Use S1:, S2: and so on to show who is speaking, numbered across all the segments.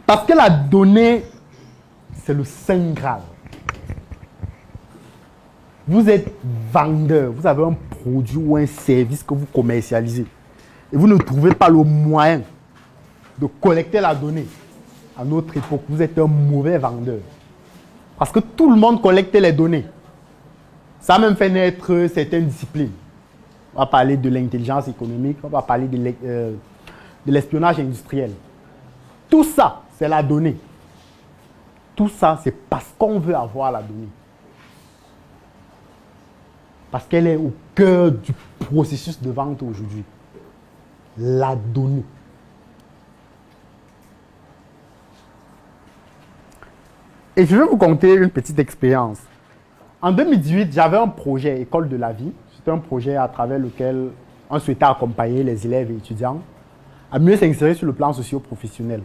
S1: Parce que la donnée, c'est le Saint Graal. Vous êtes vendeur, vous avez un produit ou un service que vous commercialisez. Et vous ne trouvez pas le moyen de collecter la donnée. À notre époque, vous êtes un mauvais vendeur. Parce que tout le monde collecte les données. Ça a même fait naître certaines disciplines. On va parler de l'intelligence économique, on va parler de l'espionnage industriel. Tout ça, c'est la donnée. Tout ça, c'est parce qu'on veut avoir la donnée. Parce qu'elle est au cœur du processus de vente aujourd'hui. La donnée. Et je vais vous conter une petite expérience. En 2018, j'avais un projet École de la vie. C'était un projet à travers lequel on souhaitait accompagner les élèves et étudiants à mieux s'insérer sur le plan socio-professionnel.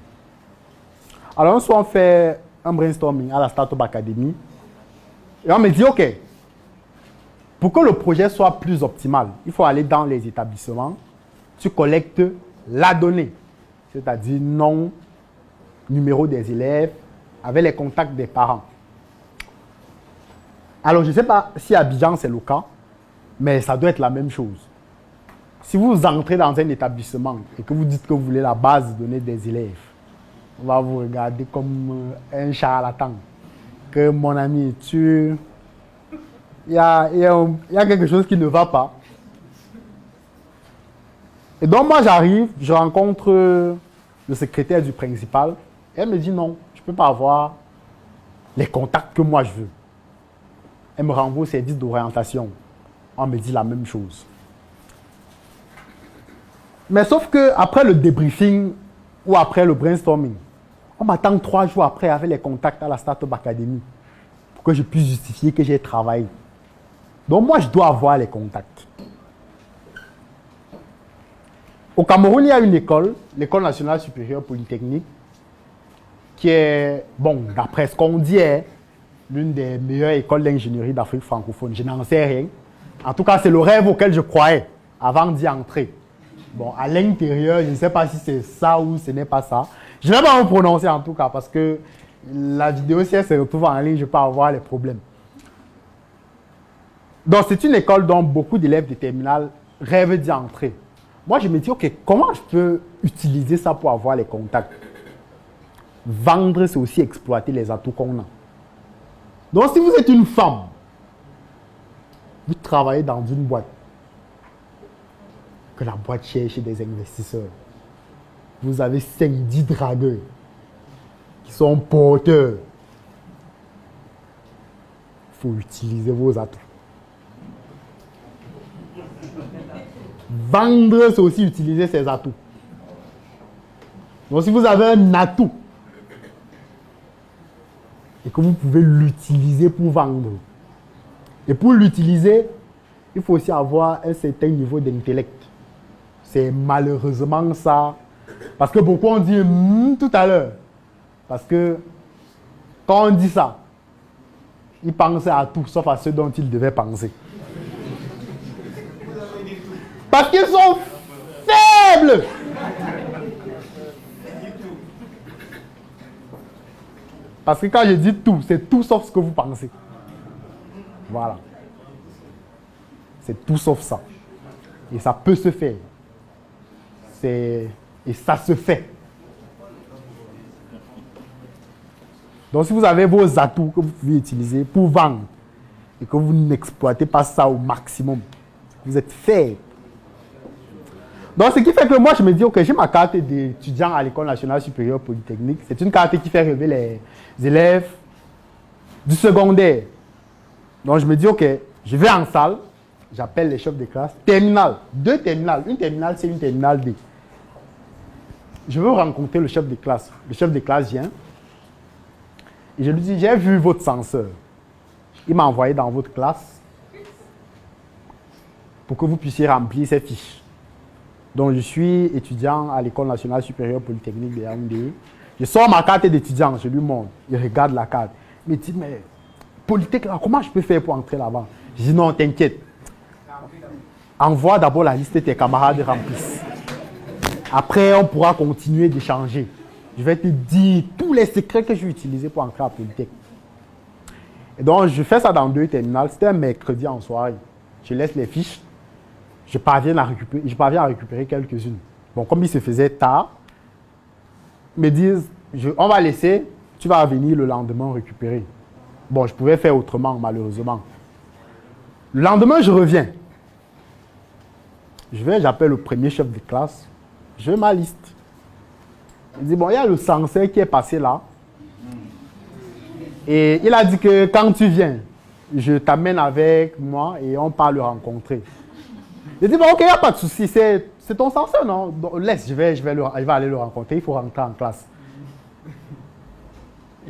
S1: Alors, un soir, on fait un brainstorming à la Startup Academy. Et on me dit, OK, pour que le projet soit plus optimal, il faut aller dans les établissements. Tu collectes la donnée, c'est-à-dire nom, numéro des élèves, avec les contacts des parents. Alors, je ne sais pas si à Abidjan, c'est le cas, mais ça doit être la même chose. Si vous entrez dans un établissement et que vous dites que vous voulez la base de données des élèves, on va vous regarder comme un charlatan. Que mon ami, il y a quelque chose qui ne va pas. Et donc, moi, j'arrive, je rencontre le secrétaire du principal. Et elle me dit non, je ne peux pas avoir les contacts que moi je veux. Elle me renvoie au service d'orientation. On me dit la même chose. Mais sauf qu'après le débriefing ou après le brainstorming, on m'attend 3 jours après avec les contacts à la Startup Academy pour que je puisse justifier que j'ai travaillé. Donc moi, je dois avoir les contacts. Au Cameroun, il y a une école, l'École nationale supérieure polytechnique, qui est, bon, d'après ce qu'on dit, est l'une des meilleures écoles d'ingénierie d'Afrique francophone. Je n'en sais rien. En tout cas, c'est le rêve auquel je croyais avant d'y entrer. Bon, à l'intérieur, je ne sais pas si c'est ça ou ce n'est pas ça. Je ne vais pas me prononcer en tout cas parce que la vidéo, si elle se retrouve en ligne, je peux avoir les problèmes. Donc, c'est une école dont beaucoup d'élèves de terminale rêvent d'y entrer. Moi, je me dis, OK, comment je peux utiliser ça pour avoir les contacts? Vendre, c'est aussi exploiter les atouts qu'on a. Donc, si vous êtes une femme, vous travaillez dans une boîte, que la boîte cherche des investisseurs, vous avez 5-10 dragueurs qui sont porteurs. Il faut utiliser vos atouts. Vendre, c'est aussi utiliser ses atouts. Donc, si vous avez un atout et que vous pouvez l'utiliser pour vendre, et pour l'utiliser, il faut aussi avoir un certain niveau d'intellect. C'est malheureusement ça. Parce que beaucoup ont dit tout à l'heure. Parce que quand on dit ça, ils pensent à tout, sauf à ce dont ils devaient penser. Parce qu'ils sont faibles. Parce que quand je dis tout, c'est tout sauf ce que vous pensez. Voilà. C'est tout sauf ça. Et ça peut se faire. Et ça se fait. Donc si vous avez vos atouts que vous pouvez utiliser pour vendre et que vous n'exploitez pas ça au maximum, vous êtes faible. Donc ce qui fait que moi je me dis, ok, j'ai ma carte d'étudiant à l'École nationale supérieure polytechnique. C'est une carte qui fait rêver les élèves du secondaire. Donc je me dis, ok, je vais en salle, j'appelle les chefs de classe, terminale, 2 terminales, une terminale C, une terminale D. Je veux rencontrer le chef de classe. Le chef de classe vient et je lui dis, j'ai vu votre censeur. Il m'a envoyé dans votre classe pour que vous puissiez remplir ces fiches. Donc je suis étudiant à l'École nationale supérieure polytechnique de Yaoundé. Je sors ma carte d'étudiant, je lui montre. Il regarde la carte. Il me dit, mais Polytech, comment je peux faire pour entrer là-bas? Je dis, non, t'inquiète. Envoie d'abord la liste de tes camarades remplissent. Après, on pourra continuer d'échanger. Je vais te dire tous les secrets que je vais utiliser pour entrer à Polytech. Et donc, je fais ça dans 2 terminales. C'était un mercredi en soirée. Je laisse les fiches. Je parviens à récupérer quelques-unes. Bon, comme il se faisait tard, ils me disent, on va laisser, tu vas venir le lendemain récupérer. Bon, je pouvais faire autrement, malheureusement. Le lendemain, je reviens. J'appelle le premier chef de classe. Je veux ma liste. Il dit, bon, il y a le censeur qui est passé là. Et il a dit que quand tu viens, je t'amène avec moi et on part le rencontrer. Il dit, bon, ok, il n'y a pas de souci, c'est ton censeur, non? Donc, laisse, il va aller le rencontrer, il faut rentrer en classe.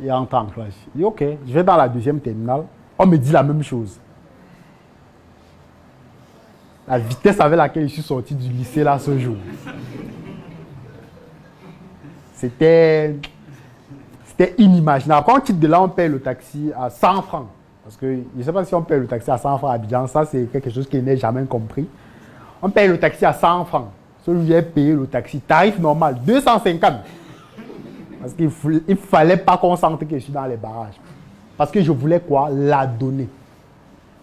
S1: Il rentre en classe. Il dit, ok, je vais dans la 2e terminale. On me dit la même chose. La vitesse avec laquelle je suis sorti du lycée là ce jour. C'était inimaginable. Quand on quitte de là, on paye le taxi à 100 francs. Parce que je ne sais pas si on paye le taxi à 100 francs à Abidjan, ça c'est quelque chose qui n'est jamais compris. On paye le taxi à 100 francs. Celui qui a payé le taxi, tarif normal, 250. Parce qu'il ne fallait pas qu'on sente que je suis dans les barrages. Parce que je voulais quoi? La donner.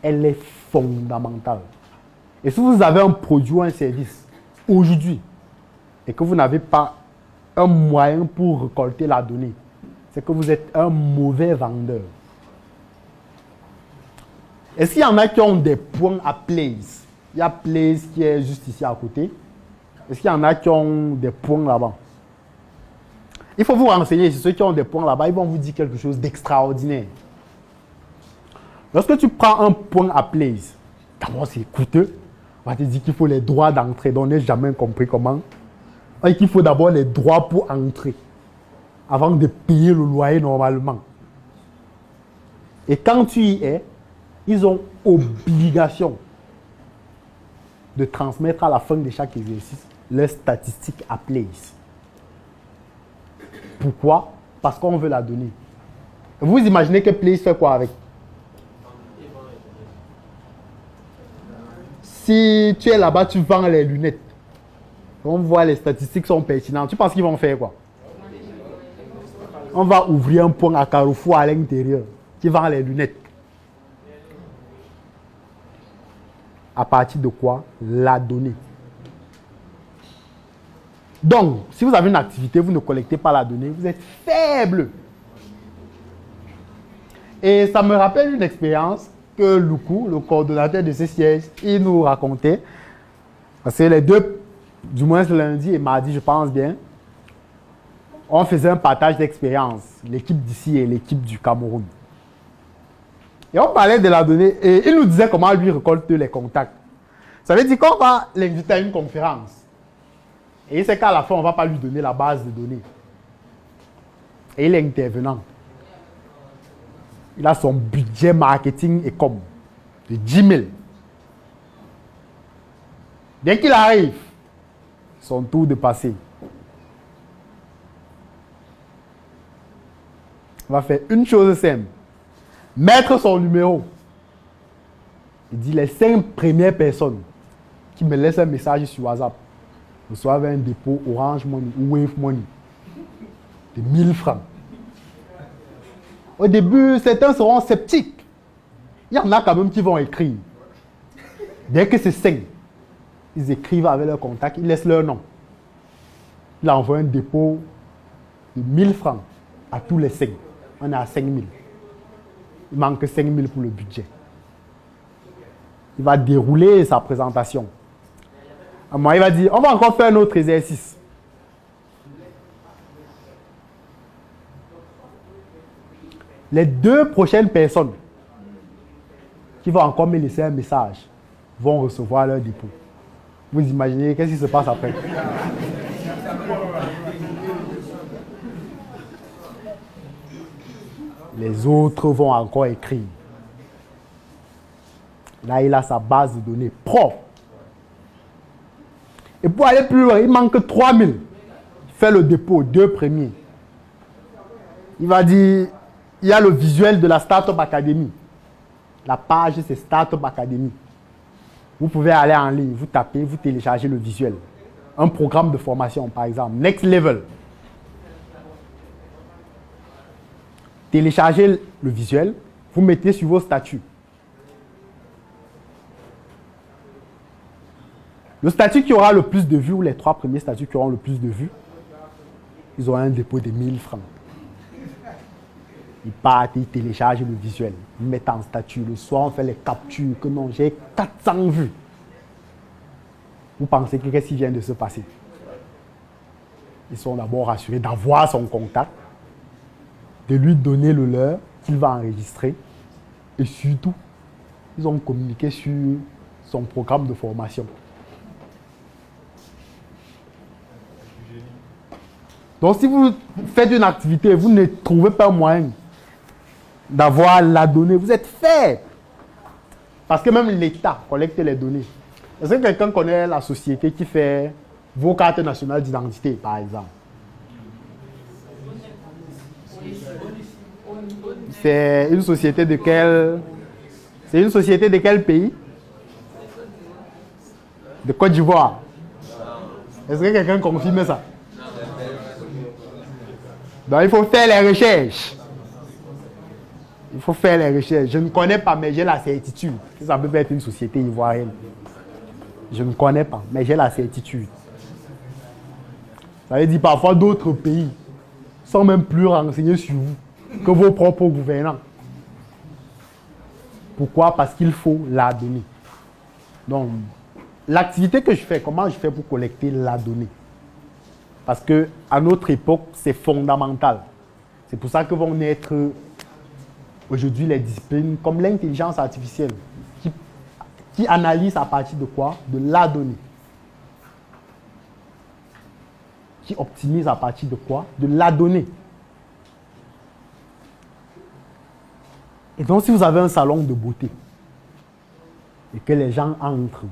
S1: Elle est fondamentale. Et si vous avez un produit ou un service aujourd'hui et que vous n'avez pas un moyen pour récolter la donnée, c'est que vous êtes un mauvais vendeur. Est-ce qu'il y en a qui ont des points à Place? Il y a Place qui est juste ici à côté. Est-ce qu'il y en a qui ont des points là-bas? Il faut vous renseigner sur ceux qui ont des points là-bas. Ils vont vous dire quelque chose d'extraordinaire. Lorsque tu prends un point à Place, d'abord c'est coûteux. On va te dire qu'il faut les droits d'entrée. Donc on n'a jamais compris comment. Et qu'il faut d'abord les droits pour entrer avant de payer le loyer normalement. Et quand tu y es, ils ont obligation de transmettre à la fin de chaque exercice leurs statistiques à Place. Pourquoi? Parce qu'on veut la donner. Vous imaginez que Place fait quoi avec? Si tu es là-bas, tu vends les lunettes. On voit les statistiques sont pertinentes. Tu penses qu'ils vont faire quoi? On va ouvrir un point à Carrefour à l'intérieur qui vend les lunettes. À partir de quoi? La donnée. Donc, si vous avez une activité, vous ne collectez pas la donnée, vous êtes faible. Et ça me rappelle une expérience que Loukou, le coordonnateur de ce siège, il nous racontait. Parce que les deux, du moins lundi et mardi, je pense bien, on faisait un partage d'expérience, l'équipe d'ici et l'équipe du Cameroun. Et on parlait de la donnée et il nous disait comment lui récolte les contacts. Ça veut dire qu'on va l'inviter à une conférence. Et il sait qu'à la fin, on ne va pas lui donner la base de données. Et il est intervenant. Il a son budget marketing et com de 10 000. Dès qu'il arrive, son tour de passer. On va faire une chose simple. Mettre son numéro. Il dit les 5 premières personnes qui me laissent un message sur WhatsApp reçoivent un dépôt Orange Money ou Wave Money de 1000 francs. Au début, certains seront sceptiques. Il y en a quand même qui vont écrire. Dès que c'est 5, ils écrivent avec leur contact, ils laissent leur nom. Il envoie un dépôt de 1000 francs à tous les 5. On est à 5000. Il manque 5000 pour le budget. Il va dérouler sa présentation. À moi, il va dire, on va encore faire un autre exercice. Les 2 prochaines personnes qui vont encore me laisser un message vont recevoir leur dépôt. Vous imaginez qu'est-ce qui se passe après? Les autres vont encore écrire. Là, il a sa base de données propre. Et pour aller plus loin, il manque 3000. Il fait le dépôt, 2 premiers. Il va dire, il y a le visuel de la Startup Academy. La page, c'est Startup Academy. Vous pouvez aller en ligne, vous tapez, vous téléchargez le visuel. Un programme de formation, par exemple, Next Level. téléchargez le visuel, vous mettez sur vos statuts. Le statut qui aura le plus de vues, ou les 3 premiers statuts qui auront le plus de vues, ils auront un dépôt de 1000 francs. Ils partent, ils téléchargent le visuel, ils mettent en statut. Le soir, on fait les captures, que non, j'ai 400 vues. Vous pensez que qu'est-ce qui vient de se passer? Ils sont d'abord rassurés d'avoir son contact, de lui donner le leur qu'il va enregistrer, et surtout, ils ont communiqué sur son programme de formation. Donc, si vous faites une activité et vous ne trouvez pas moyen d'avoir la donnée, vous êtes fait. Parce que même l'État collecte les données. Est-ce que quelqu'un connaît la société qui fait vos cartes nationales d'identité, par exemple? C'est une société de quel... C'est une société de quel pays? De Côte d'Ivoire. Est-ce que quelqu'un confirme ça? Donc, il faut faire les recherches. Il faut faire les recherches. Je ne connais pas, mais j'ai la certitude que ça peut être une société ivoirienne. Je ne connais pas, mais j'ai la certitude. Ça veut dire parfois d'autres pays sont même plus renseignés sur vous que vos propres gouvernants. Pourquoi? Parce qu'il faut la donnée. Donc, l'activité que je fais, comment je fais pour collecter la donnée? Parce qu'à notre époque, c'est fondamental. C'est pour ça que vont naître aujourd'hui les disciplines comme l'intelligence artificielle, qui analyse à partir de quoi? De la donnée. Qui optimise à partir de quoi? De la donnée. Et donc, si vous avez un salon de beauté et que les gens entrent,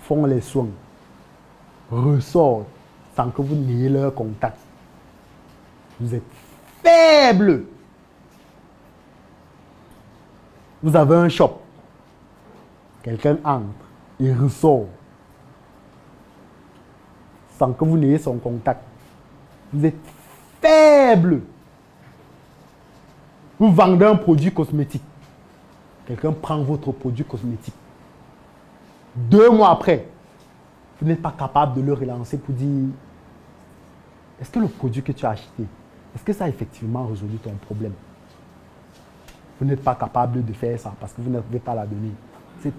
S1: font les soins, ressortent sans que vous n'ayez leur contact, vous êtes faible. Vous avez un shop, quelqu'un entre et ressort sans que vous n'ayez son contact. Vous êtes faible. Vous vendez un produit cosmétique. Quelqu'un prend votre produit cosmétique. 2 mois après, vous n'êtes pas capable de le relancer pour dire est-ce que le produit que tu as acheté, est-ce que ça a effectivement résolu ton problème? Vous n'êtes pas capable de faire ça parce que vous n'avez pas la donnée. C'est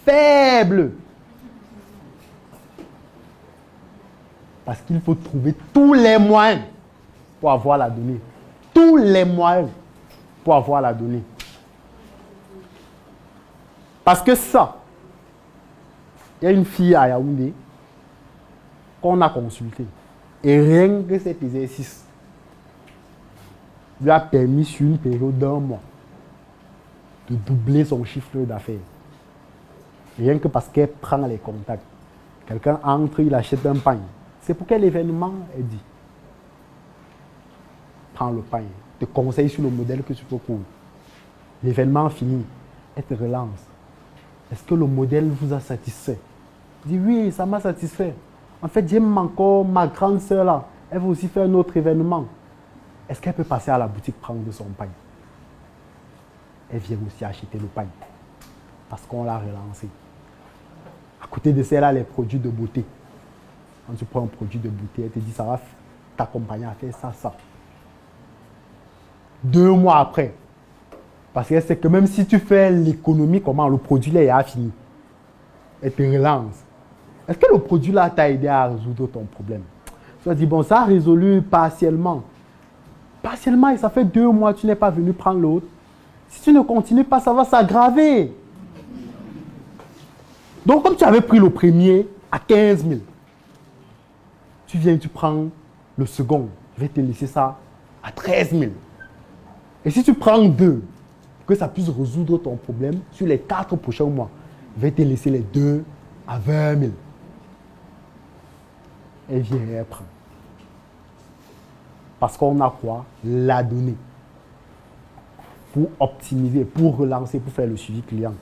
S1: faible. Parce qu'il faut trouver tous les moyens pour avoir la donnée. Tous les moyens pour avoir la donnée. Parce que ça, il y a une fille à Yaoundé qu'on a consultée. Et rien que cet exercice lui a permis sur une période d'1 mois de doubler son chiffre d'affaires. Rien que parce qu'elle prend les contacts. Quelqu'un entre, il achète un pain. C'est pour quel événement? Elle dit. Prends le pain. Te conseille sur le modèle que tu peux prendre. L'événement fini. Elle te relance. Est-ce que le modèle vous a satisfait? Elle dit oui, ça m'a satisfait. En fait, j'aime encore ma grande sœur là. Elle veut aussi faire un autre événement. Est-ce qu'elle peut passer à la boutique prendre son pain? Elle vient aussi acheter le pain. Parce qu'on l'a relancé. À côté de ça, elle a les produits de beauté. Quand tu prends un produit de beauté, elle te dit ça va t'accompagner à faire ça, ça. 2 mois après. Parce qu'elle sait que même si tu fais l'économie, comment le produit là est fini. Elle te relance. Est-ce que le produit là t'a aidé à résoudre ton problème? Tu vas dire, bon, ça a résolu partiellement. Partiellement, et ça fait 2 mois, tu n'es pas venu prendre l'autre. Si tu ne continues pas, ça va s'aggraver. Donc, comme tu avais pris le premier à 15 000, tu viens, tu prends le second. Je vais te laisser ça à 13 000. Et si tu prends 2, que ça puisse résoudre ton problème sur les 4 prochains mois, je vais te laisser les 2 à 20 000. Elle vient et elle prend. Parce qu'on a quoi? La donnée. Pour optimiser, pour relancer, pour faire le suivi client.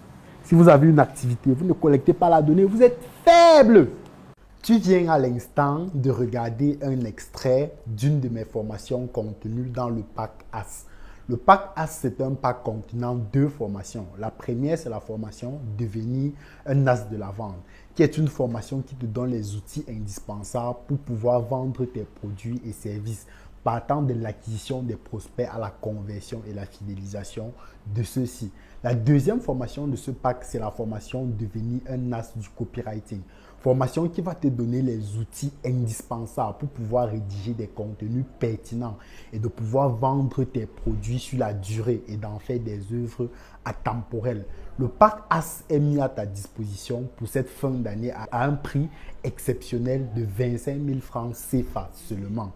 S1: Si vous avez une activité, vous ne collectez pas la donnée, vous êtes faible. Tu viens à l'instant de regarder un extrait d'une de mes formations contenues dans le pack AS. Le pack As, c'est un pack contenant 2 formations. La première, c'est la formation Devenir un As de la vente, qui est une formation qui te donne les outils indispensables pour pouvoir vendre tes produits et services, partant de l'acquisition des prospects à la conversion et la fidélisation de ceux-ci. La deuxième formation de ce pack, c'est la formation Devenir un As du copywriting. Formation qui va te donner les outils indispensables pour pouvoir rédiger des contenus pertinents et de pouvoir vendre tes produits sur la durée et d'en faire des œuvres atemporelles. Le pack As est mis à ta disposition pour cette fin d'année à un prix exceptionnel de 25 000 francs CFA seulement.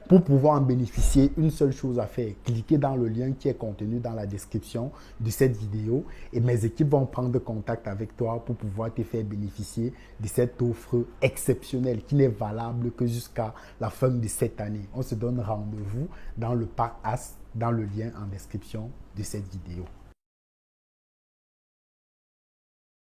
S1: Pour pouvoir en bénéficier, une seule chose à faire, cliquez dans le lien qui est contenu dans la description de cette vidéo et mes équipes vont prendre contact avec toi pour pouvoir te faire bénéficier de cette offre exceptionnelle qui n'est valable que jusqu'à la fin de cette année. On se donne rendez-vous dans le pack As, dans le lien en description de cette vidéo.